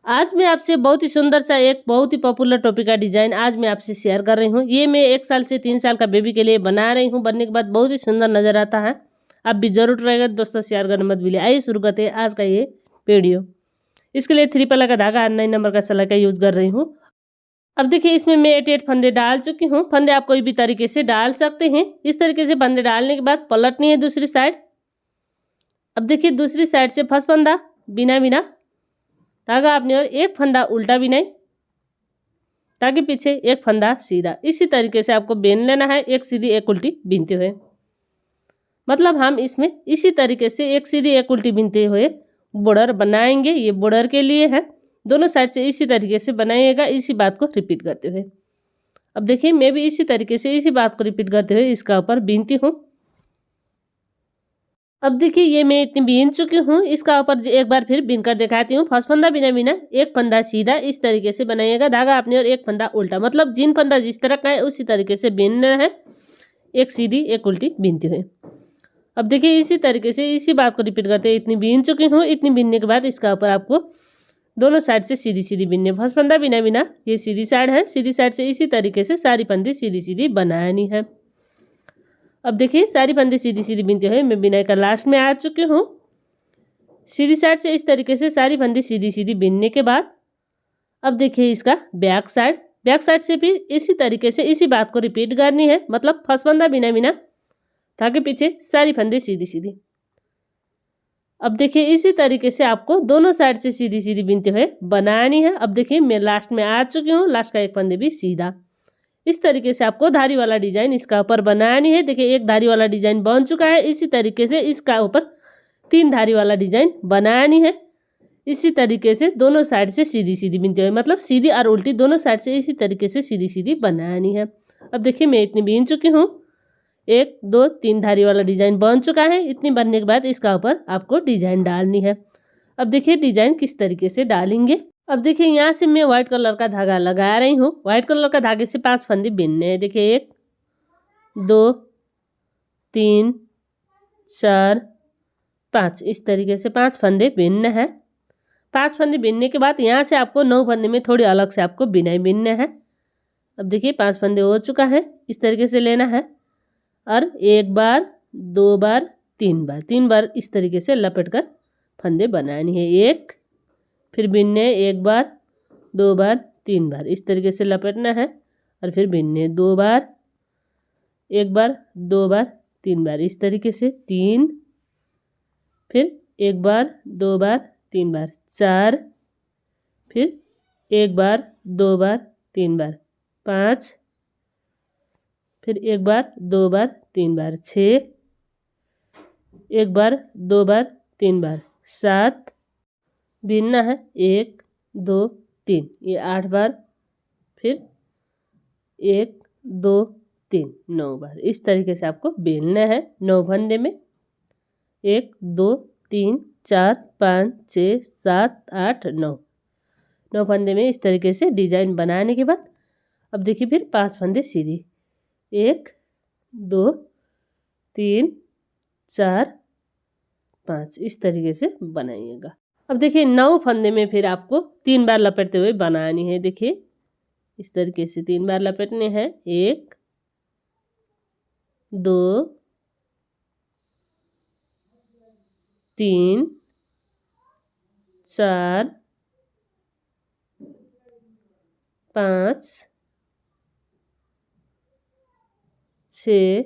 आज मैं आपसे बहुत ही सुंदर सा एक बहुत ही पॉपुलर टॉपिक का डिजाइन आज मैं आपसे शेयर कर रही हूँ। ये मैं 1 साल से 3 साल का बेबी के लिए बना रही हूँ। बनने के बाद बहुत ही सुंदर नजर आता है। आप भी जरूर ट्राई करें दोस्तों, शेयर करना मत भूलिए। आइए शुरू करते हैं आज का ये वीडियो। इसके लिए 3 पल्ला का धागा 9 नंबर का सलाई का यूज कर रही हूँ। अब देखिए इसमें मैं 8 फंदे डाल चुकी हूँ। फंदे आप कोई भी तरीके से डाल सकते हैं। इस तरीके से फंदे डालने के बाद पलटनी है दूसरी साइड। अब देखिए दूसरी साइड से फर्स्ट फंदा बिना बिना धागा अपनी ओर, एक फंदा उल्टा बिनाई ताकि पीछे एक फंदा सीधा। इसी तरीके से आपको बेन लेना है, एक सीधी एक उल्टी बीनते हुए। मतलब हम इसमें इसी तरीके से एक सीधी एक उल्टी बीनते हुए बॉर्डर बनाएंगे। ये बॉर्डर के लिए है, दोनों साइड से इसी तरीके से बनाइएगा। इसी बात को रिपीट करते हुए अब देखिए मैं भी इसी तरीके से इसी बात को रिपीट करते हुए इसका ऊपर बीनती हूँ। अब देखिए ये मैं इतनी बीन चुकी हूँ। इसका ऊपर एक बार फिर बीन कर दिखाती हूँ। फर्स्ट फंदा बिना बिना एक फंदा सीधा, इस तरीके से बनाइएगा। धागा अपनी और एक फंदा उल्टा, मतलब जिन फंदा जिस तरह का है उसी तरीके से बीनना है, एक सीधी एक उल्टी बीनती हुई। अब देखिए इसी तरीके से इसी बात को रिपीट करते हुए इतनी बीन चुकी हूँ। इतनी बीनने के बाद इसका ऊपर आपको दोनों साइड से सीधी सीधी बीननी है। फर्स्ट फंदा बिना बिना ये सीधी साइड है, सीधी साइड से इसी तरीके से सारी फंदी सीधी सीधी बनानी है। अब देखिए सारी फंदी सीधी सीधी बीनते हुए मैं बिनाई का लास्ट में आ चुकी हूँ। सीधी साइड से इस तरीके से सारी फंदी सीधी सीधी बीनने के बाद अब देखिए इसका बैक साइड से फिर इसी तरीके से इसी बात को रिपीट करनी है। मतलब फर्स्ट फंदा बिना बिना ताकि पीछे सारी फंदी सीधी सीधी। अब देखिए इसी तरीके से आपको दोनों साइड से सीधी सीधी बीनते हुए बनानी है। अब देखिए मैं लास्ट में आ चुकी हूँ, लास्ट का एक फंदे भी सीधा। इस तरीके से आपको धारी वाला डिजाइन इसका ऊपर बनानी है। देखिए एक धारी वाला डिजाइन बन चुका है। इसी तरीके से इसका ऊपर 3 धारी वाला डिजाइन बनानी है। इसी तरीके से दोनों साइड से सीधी सीधी बीनते हुए, मतलब सीधी और उल्टी दोनों साइड से इसी तरीके से सीधी सीधी बनानी है। अब देखिए मैं इतनी बीन चुकी हूँ। 1 2 3 धारी वाला डिजाइन बन चुका है। इतनी बनने के बाद इसका ऊपर आपको डिजाइन डालनी है। अब देखिए डिजाइन किस तरीके से डालेंगे। अब देखिए यहाँ से मैं व्हाइट कलर का धागा लगा रही हूँ। व्हाइट कलर का धागे से 5 फंदे बीनने हैं। देखिए 1 2 3 4 5, इस तरीके से 5 फंदे बीनने हैं। 5 फंदे बीनने के बाद यहाँ से आपको 9 फंदे में थोड़ी अलग से आपको बिनाई बीनने हैं। अब देखिए 5 फंदे हो चुका है, इस तरीके से लेना है और 1 बार 2 बार 3 बार इस तरीके से लपेट कर फंदे बनानी है। 1 फिर बीनने 1 बार 2 बार 3 बार इस तरीके से लपेटना है और फिर बीनने 2 बार 1 बार 2 बार 3 बार इस तरीके से 3, फिर 1 बार 2 बार 3 बार 4, फिर 1 बार 2 बार 3 बार 5, फिर 1 बार 2 बार 3 बार 6, 1 बार 2 बार 3 बार 7, बीनना है 1 2 3, ये 8 बार, फिर 1 2 3 9 बार इस तरीके से आपको बेलना है। 9 फंदे में 1 2 3 4 5 6 7 8 9 फंदे में इस तरीके से डिजाइन बनाने के बाद अब देखिए फिर 5 फंदे सीधी 1 2 3 4 5 इस तरीके से बनाइएगा। अब देखिए 9 फंदे में फिर आपको 3 बार लपेटते हुए बनानी है। देखिए इस तरीके से 3 बार लपेटने हैं। 1 2 3 4 5 6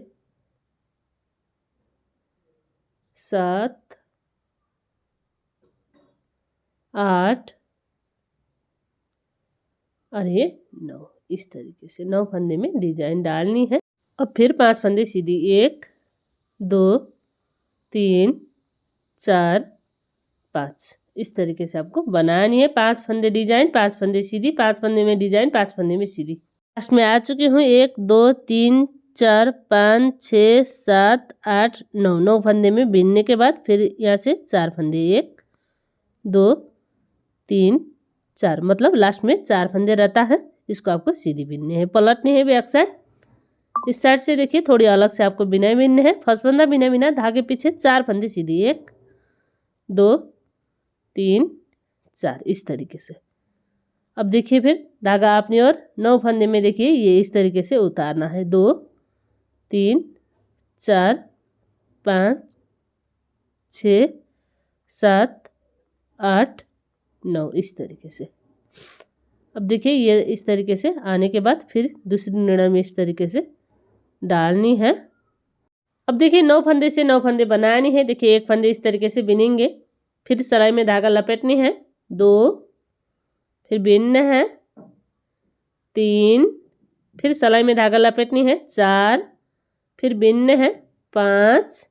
7 8 और ये 9 इस तरीके से 9 फंदे में डिजाइन डालनी है। अब फिर 5 फंदे सीधी 1 2 3 4 5 इस तरीके से आपको बनानी है। 5 फंदे डिजाइन, 5 फंदे सीधी, 5 फंदे में डिजाइन, 5 फंदे में सीधी। लास्ट में आ चुकी हूँ। 1 2 3 4 5 6 7 8 9 फंदे में बीनने के बाद फिर यहाँ से 4 फंदे 1 2 3 4, मतलब लास्ट में 4 फंदे रहता है। इसको आपको सीधी बीनने हैं, पलटनी है बैक साइड। इस साइड से देखिए थोड़ी अलग से आपको बिना बीनने हैं। फर्स्ट फंदा बिना बिना धागे पीछे 4 फंदे सीधी 1 2 3 4 इस तरीके से अब देखिए फिर धागा अपनी ओर 9 फंदे में देखिए ये इस तरीके से उतारना है। 2 3 4 5 6 7 8 9 इस तरीके से। अब देखिए ये इस तरीके से आने के बाद फिर दूसरी नीडल में इस तरीके से डालनी है। अब देखिए 9 फंदे से 9 फंदे बनानी है। देखिए एक फंदे इस तरीके से बिनेंगे, फिर सिलाई में धागा लपेटनी है। 2 फिर बिनना है। 3 फिर सिलाई में धागा लपेटनी है। 4 फिर बिनना है। 5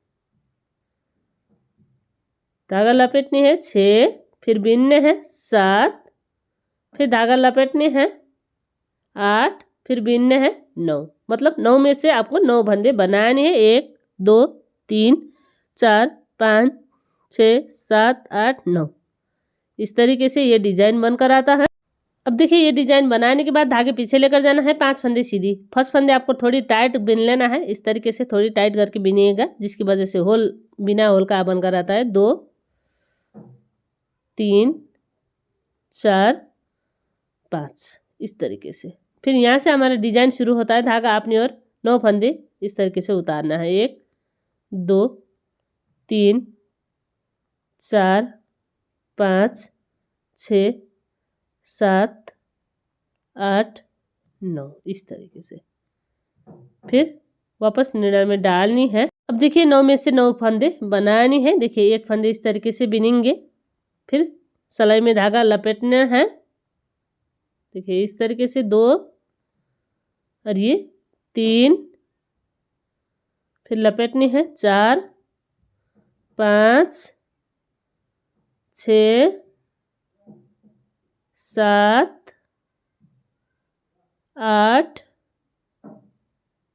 धागा लपेटनी है। 6 फिर बिनने हैं। 7 फिर धागा लपेटने हैं। 8 फिर बिनने हैं। 9 मतलब 9 में से आपको 9 फंदे बनाने हैं। 1 2 3 4 5 6 7 8 9 इस तरीके से ये डिजाइन बनकर आता है। अब देखिए ये डिजाइन बनाने के बाद धागे पीछे लेकर जाना है। 5 फंदे सीधी। फर्स्ट फंदे आपको थोड़ी टाइट बिन लेना है। इस तरीके से थोड़ी टाइट करके बिनिएगा, जिसकी वजह से होल बिना होल का बनकर आता है। 2 3 4 5 इस तरीके से। फिर यहाँ से हमारा डिजाइन शुरू होता है। धागा अपनी ओर 9 फंदे इस तरीके से उतारना है। 1 2 3 4 5 6 7 8 9 इस तरीके से। फिर वापस नीडल में डालनी है। अब देखिए 9 में से 9 फंदे बनानी है। देखिए एक फंदे इस तरीके से बिनेंगे, फिर सिलाई में धागा लपेटना है। देखिए इस तरीके से 2 और ये 3 फिर लपेटनी है। 4 5 6 7 8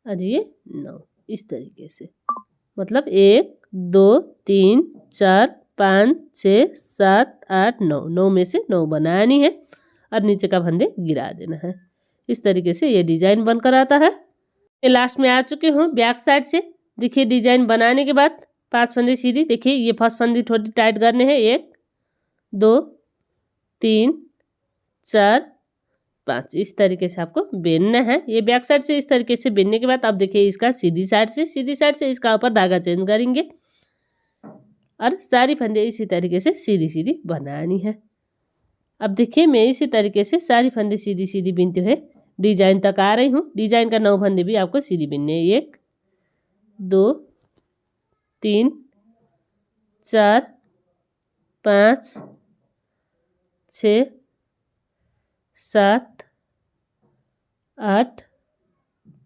और ये 9 इस तरीके से। मतलब 1 2 3 4 5 6 7 8 9 9 में से 9 बनानी है और नीचे का फंदे गिरा देना है। इस तरीके से ये डिजाइन बनकर आता है। ये लास्ट में आ चुके हूँ बैक साइड से। देखिए डिजाइन बनाने के बाद 5 फंदे सीधी। देखिए ये फर्स्ट फंदे थोड़ी टाइट करने हैं। 1 2 3 4 5 इस तरीके से आपको बेनना है। ये बैक साइड से इस तरीके से बेनने के बाद अब देखिए इसका सीधी साइड से इसका ऊपर धागा चेंज करेंगे और सारी फंदे इसी तरीके से सीधी सीधी बनानी है। अब देखिए मैं इसी तरीके से सारी फंदे सीधी सीधी बिनते हुए डिजाइन तक आ रही हूँ। डिजाइन का 9 फंदे भी आपको सीधी बिनने हैं। 1 2 3 4 5 6 7 8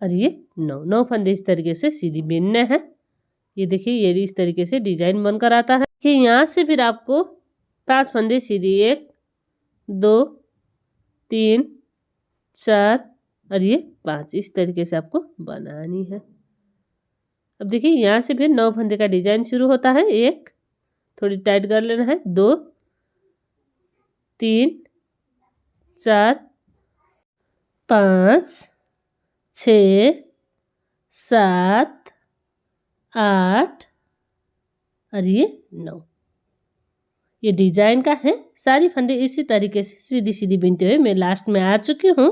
और ये 9 फंदे इस तरीके से सीधी बिनने हैं। ये देखिए ये इस तरीके से डिजाइन बनकर आता है कि यहाँ से फिर आपको 5 फंदे सीधी। 1 2 3 4 और ये 5 इस तरीके से आपको बनानी है। अब देखिए यहाँ से फिर 9 फंदे का डिजाइन शुरू होता है। 1 थोड़ी टाइट कर लेना है। 2 3 4 5 6 7 8 और ये 9 ये डिजाइन का है। सारी फंदे इसी तरीके से सीधी सीधी बिनते हुए मैं लास्ट में आ चुकी हूँ।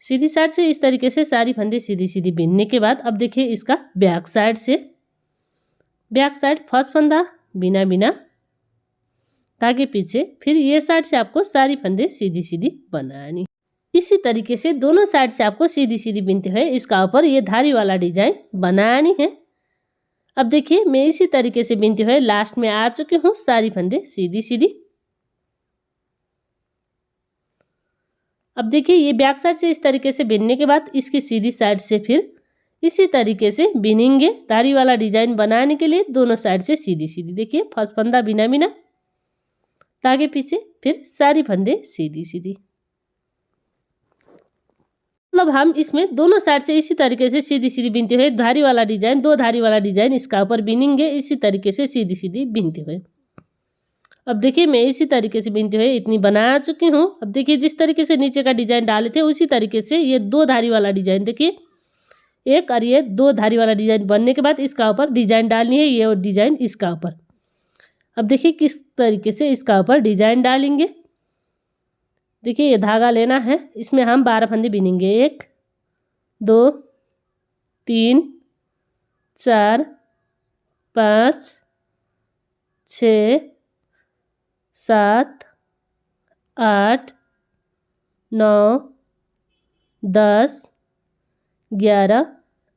सीधी साइड से इस तरीके से सारी फंदे सीधी सीधी बिनने के बाद अब देखिए इसका बैक साइड से। बैक साइड फर्स्ट फंदा बिना बिना ताकि पीछे, फिर ये साइड से आपको सारी फंदे सीधी सीधी बनानी। इसी तरीके से दोनों साइड से आपको सीधी सीधी बिनते हुए इसका ऊपर ये धारी वाला डिजाइन बनानी है। अब देखिए मैं इसी तरीके से बिनते हुए लास्ट में आ चुकी हूँ। सारी फंदे सीधी सीधी। अब देखिए ये बैक साइड से इस तरीके से बिनने के बाद इसकी सीधी साइड से फिर इसी तरीके से बिनेंगे। धारी वाला डिजाइन बनाने के लिए दोनों साइड से सीधी सीधी। देखिए फर्स्ट फंदा बिना बिना तागे पीछे, फिर सारी फंदे सीधी सीधी। मतलब हम इसमें दोनों साइड से इसी तरीके से सीधी सीधी बिनते हुए धारी वाला डिजाइन, 2 धारी वाला डिजाइन इसका ऊपर बिनेंगे। इसी तरीके से सीधी सीधी बिनते हुए अब देखिए मैं इसी तरीके से बिनते हुए इतनी बना चुकी हूँ। अब देखिए जिस तरीके से नीचे का डिजाइन डाले थे उसी तरीके से ये 2 धारी वाला डिजाइन, देखिए 1 और ये 2 धारी वाला डिजाइन बनने के बाद इसका ऊपर डिजाइन डालनी है। ये डिजाइन इसका ऊपर। अब देखिए किस तरीके से इसका ऊपर डिजाइन डालेंगे। देखिए ये धागा लेना है, इसमें हम 12 फंदे बिनेंगे। 1 2 3 4 5 6 7 8 9 10 11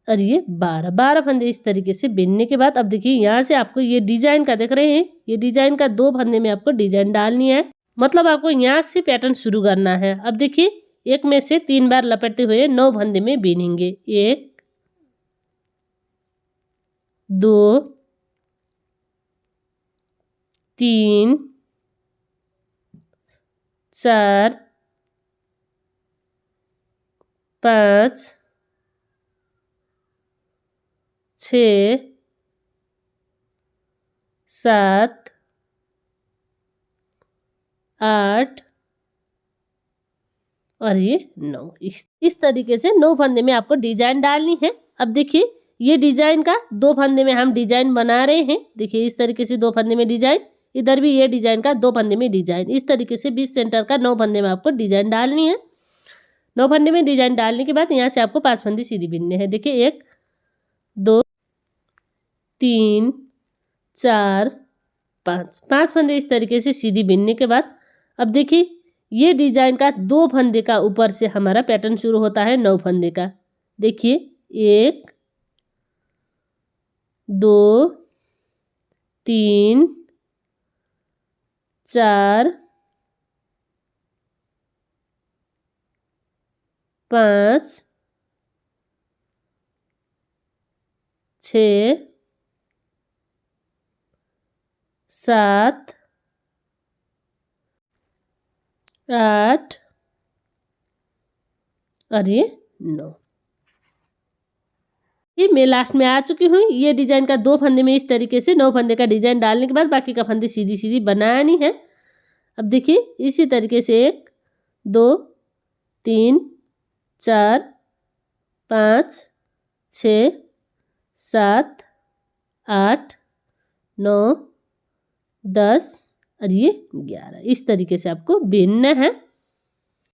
और ये 12 फंदे इस तरीके से बिनने के बाद अब देखिए यहाँ से आपको ये डिजाइन का देख रहे हैं, ये डिजाइन का 2 फंदे में आपको डिजाइन डालनी है। मतलब आपको यहाँ से पैटर्न शुरू करना है। अब देखिए एक में से 3 बार लपेटते हुए 9 फंदे में बिनेंगे। 1 2 3 4 5 6 7 8 और ये 9। इस तरीके से 9 फंदे में आपको डिजाइन डालनी है। अब देखिए ये डिजाइन का 2 फंदे में हम डिजाइन बना रहे हैं। देखिए इस तरीके से 2 फंदे में डिजाइन, इधर भी ये डिजाइन का 2 फंदे में डिजाइन, इस तरीके से 20 सेंटर का 9 फंदे में आपको डिजाइन डालनी है। 9 फंदे में डिजाइन डालने के बाद यहाँ से आपको 5 फंदे सीधी बिनने हैं। देखिए 1 2 3 4 5 फंदे इस तरीके से सीधी बिनने के बाद अब देखिए ये डिजाइन का 2 फंदे का ऊपर से हमारा पैटर्न शुरू होता है 9 फंदे का। देखिए 1 2 3 4 5 6 7 8 और ये 9। ये मैं लास्ट में आ चुकी हूँ। ये डिजाइन का 2 फंदे में इस तरीके से 9 फंदे का डिजाइन डालने के बाद बाकी का फंदे सीधी सीधी बनानी है। अब देखिए इसी तरीके से 1 2 3 4 5 6 7 8 9 10 और ये 11 इस तरीके से आपको बिनना है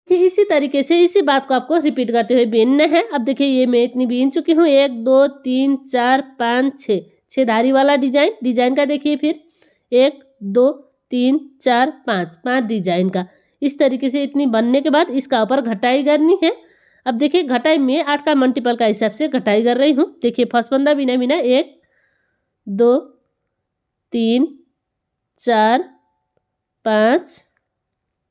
कि इसी तरीके से इसी बात को आपको रिपीट करते हुए बिनना है। अब देखिए ये मैं इतनी बिन चुकी हूँ। 1 2 3 4 5 6 धारी वाला डिजाइन का देखिए फिर 1 2 3 4 5 डिजाइन का इस तरीके से इतनी बनने के बाद इसका ऊपर घटाई करनी है। अब देखिए घटाई में 8 का मल्टीपल का हिसाब से घटाई कर रही हूँ। देखिए फर्स्ट फंदा बिना 1 2 3 4 5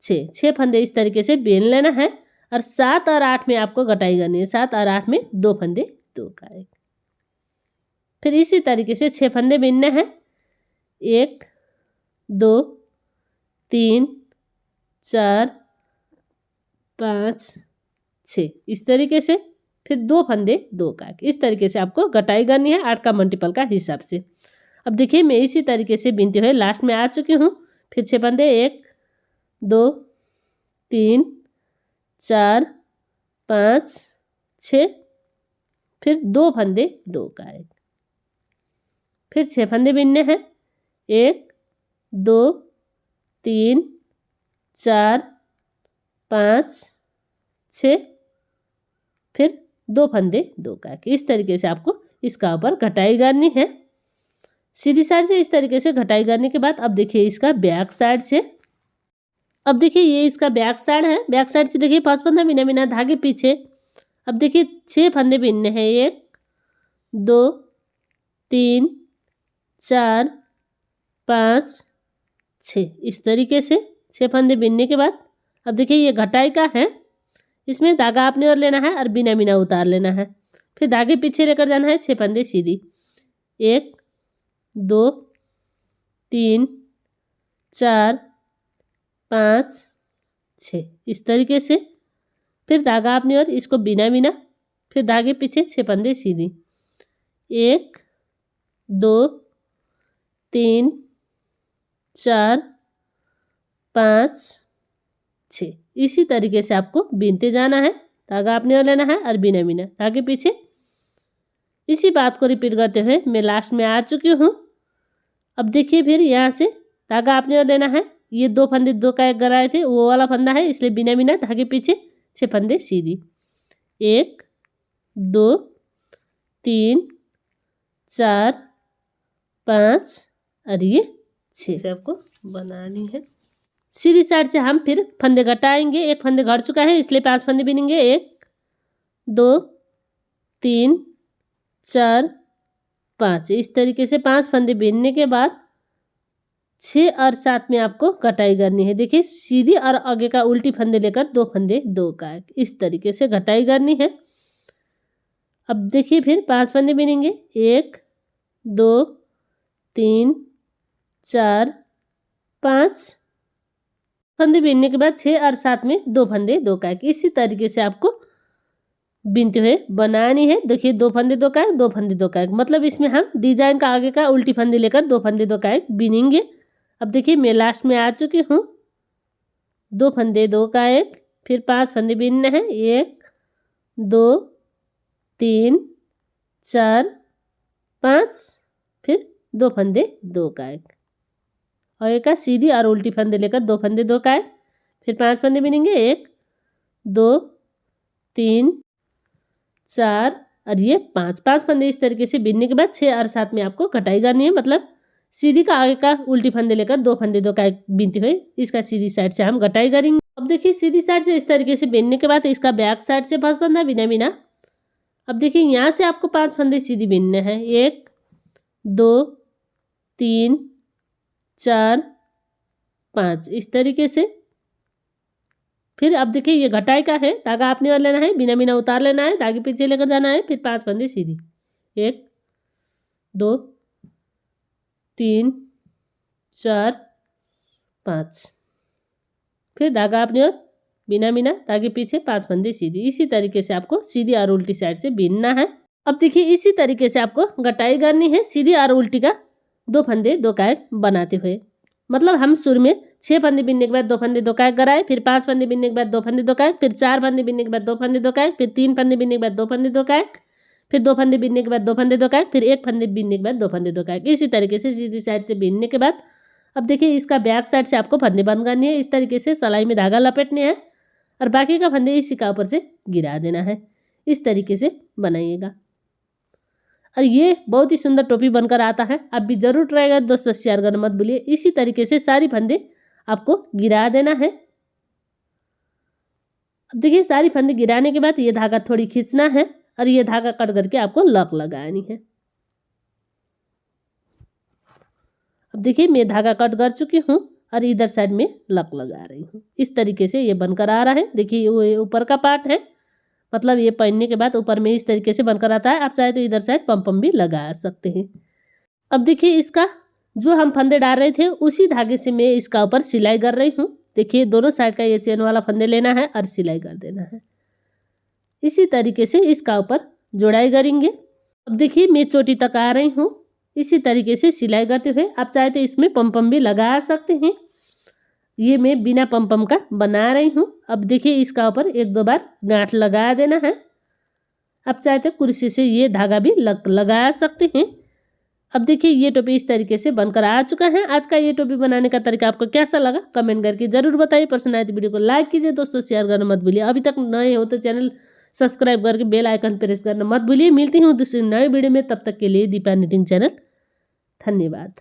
6 फंदे इस तरीके से बेन लेना है और 7 और 8 में आपको घटाई करनी है। 7 और 8 में 2 फंदे 2 का 1। फिर इसी तरीके से 6 फंदे बिनने हैं। 1 2 3 4 5 6 इस तरीके से फिर 2 फंदे 2 का 1। इस तरीके से आपको घटाई करनी है 8 का मल्टीपल का हिसाब से। अब देखिए मैं इसी तरीके से बिनते हुए लास्ट में आ चुकी हूँ। फिर 6 फंदे 1 2 3 4 5 6 फिर 2 फंदे 2 का 1। फिर 6 फंदे बिनने हैं। 1 2 3 4 5 6 फिर 2 फंदे 2 का 1। इस तरीके से आपको इसका ऊपर घटाई करनी है। सीधी साइड से इस तरीके से घटाई करने के बाद अब देखिए इसका बैक साइड से। अब देखिए ये इसका बैक साइड है। बैक साइड से देखिए 5 फंदा बिना धागे पीछे। अब देखिए 6 फंदे बिनने हैं। 1 2 3 4 5 6 इस तरीके से 6 फंदे बिनने के बाद अब देखिए ये घटाई का है। इसमें धागा अपनी ओर लेना है और बिना उतार लेना है। फिर धागे पीछे लेकर जाना है। 6 फंदे सीधी। 1 2 3 4 5 6 इस तरीके से फिर धागा अपनी ओर इसको बिना फिर धागे पीछे 6 फंदे सीधी। 1 2 3 4 5 6 इसी तरीके से आपको बीनते जाना है। धागा अपनी ओर लेना है और बिना धागे पीछे। इसी बात को रिपीट करते हुए मैं लास्ट में आ चुकी हूँ। अब देखिए फिर यहाँ से धागा अपनी ओर लेना है। ये 2 फंदे 2 का एक गराए थे, वो वाला फंदा है, इसलिए बिना बिना धागे पीछे 6 फंदे सीधी। 1 2 3 4 5 और ये 6 से आपको बनानी है। सीधी साइड से हम फिर फंदे घटाएंगे। एक फंदे घट चुका है इसलिए 5 फंदे बिनेंगे। 1 2 3 4 5 इस तरीके से 5 फंदे बिनने के बाद 6 और 7 में आपको कटाई करनी है। देखिए सीधी और आगे का उल्टी फंदे लेकर 2 फंदे 2 का एक, इस तरीके से कटाई करनी है। अब देखिए फिर 5 फंदे बिनेंगे। 1 2 3 4 5 फंदे बिनने के बाद 6 और 7 में 2 फंदे 2 का एक, इसी तरीके से आपको बिनते हुए बनानी है। देखिए 2 फंदे 2 का एक, 2 फंदे 2 का एक, मतलब इसमें हम डिजाइन का आगे का उल्टी फंदे लेकर 2 फंदे 2 का एक बिनेंगे। अब देखिए मैं लास्ट में आ चुकी हूँ। 2 फंदे 2 का एक, फिर 5 फंदे बिनने हैं। 1 2 3 4 5 फिर 2 फंदे 2 का एक, और एक का सीधी और उल्टी फंदे लेकर 2 फंदे 2 का एक, फिर 5 फंदे बिनेंगे। 1 2 3 4 और ये 5 फंदे इस तरीके से बिनने के बाद 6 और 7 में आपको कटाई करनी है। मतलब सीधी का आगे का उल्टी फंदे लेकर 2 फंदे 2 का एक बिनते हुए इसका सीधी साइड से हम कटाई करेंगे। अब देखिए सीधी साइड से इस तरीके से बिनने के बाद इसका बैक साइड से 5 फंदा बिना बिना। अब देखिए यहाँ से आपको 5 फंदे सीधी बिनने हैं। 1 2 3 4 5 इस तरीके से। फिर अब देखिए ये घटाई का है, धागा आपने और लेना है, बिना बिना उतार लेना है, धागे पीछे लेकर जाना है, फिर 5 फंदे सीधी। 1 2 3 4 5 फिर धागा आपने और बिना बिना धागे पीछे 5 फंदे सीधी। इसी तरीके से आपको सीधी और उल्टी साइड से बिनना है। अब देखिए इसी तरीके से आपको घटाई करनी है, सीधी और उल्टी का 2 फंदे 2 का एक बनाते हुए। मतलब हम शुरू में 6 फंदे बिनने के बाद 2 फंदे 2 का एक कराए, फिर 5 फंदे बिनने के बाद 2 फंदे 2 का एक, फिर 4 फंदे बिनने के बाद 2 फंदे 2 का एक, फिर 3 फंदे बिनने के बाद 2 फंदे 2 का एक, फिर 2 फंदे बिनने के बाद 2 फंदे 2 का एक, फिर 1 फंदे बिनने के बाद 2 फंदे 2 का एक। इसी तरीके से सीधी साइड से बिनने के बाद अब देखिए इसका बैक साइड से आपको फंदे बंद करनी है। इस तरीके से सिलाई में धागा लपेटने हैं और बाकी का फंदे इसी का ऊपर से गिरा देना है। इस तरीके से बनाइएगा और ये बहुत ही सुंदर टोपी बनकर आता है। आप भी जरूर ट्राई कर दोस्तों, शेयर करना मत भूलिए। इसी तरीके से सारी फंदे आपको गिरा देना है। अब देखिए सारी फंदे गिराने के बाद ये धागा थोड़ी खींचना है और ये धागा कट करके आपको लक लगानी है। अब देखिए मैं धागा कट कर चुकी हूँ और इधर साइड में लक लगा रही हूँ। इस तरीके से ये बनकर आ रहा है। देखिए ये ऊपर का पार्ट है, मतलब ये पहनने के बाद ऊपर में इस तरीके से बनकर आता है। आप चाहे तो इधर साइड पम भी लगा सकते हैं। अब देखिए इसका जो हम फंदे डाल रहे थे उसी धागे से मैं इसका ऊपर सिलाई कर रही हूँ। देखिए दोनों साइड का ये चेन वाला फंदे लेना है और सिलाई कर देना है। इसी तरीके से इसका ऊपर जोड़ाई करेंगे। अब देखिए मैं चोटी तक आ रही हूँ। इसी तरीके से सिलाई करते हुए आप चाहे तो इसमें पम भी लगा सकते हैं। ये मैं बिना पम का बना रही हूँ। अब देखिए इसका ऊपर 1-2 बार गांठ लगा देना है। आप चाहे तो कुर्सी से ये धागा भी लगा सकते हैं। अब देखिए ये टोपी इस तरीके से बनकर आ चुका है। आज का ये टोपी बनाने का तरीका आपको कैसा लगा कमेंट करके जरूर बताइए। पसंद आए तो वीडियो को लाइक कीजिए दोस्तों, शेयर करना मत भूलिए। अभी तक नए हो तो चैनल सब्सक्राइब करके बेल आइकन प्रेस करना मत भूलिए। मिलती हूँ दूसरी नए वीडियो में, तब तक के लिए दीपा निटिंग चैनल। धन्यवाद।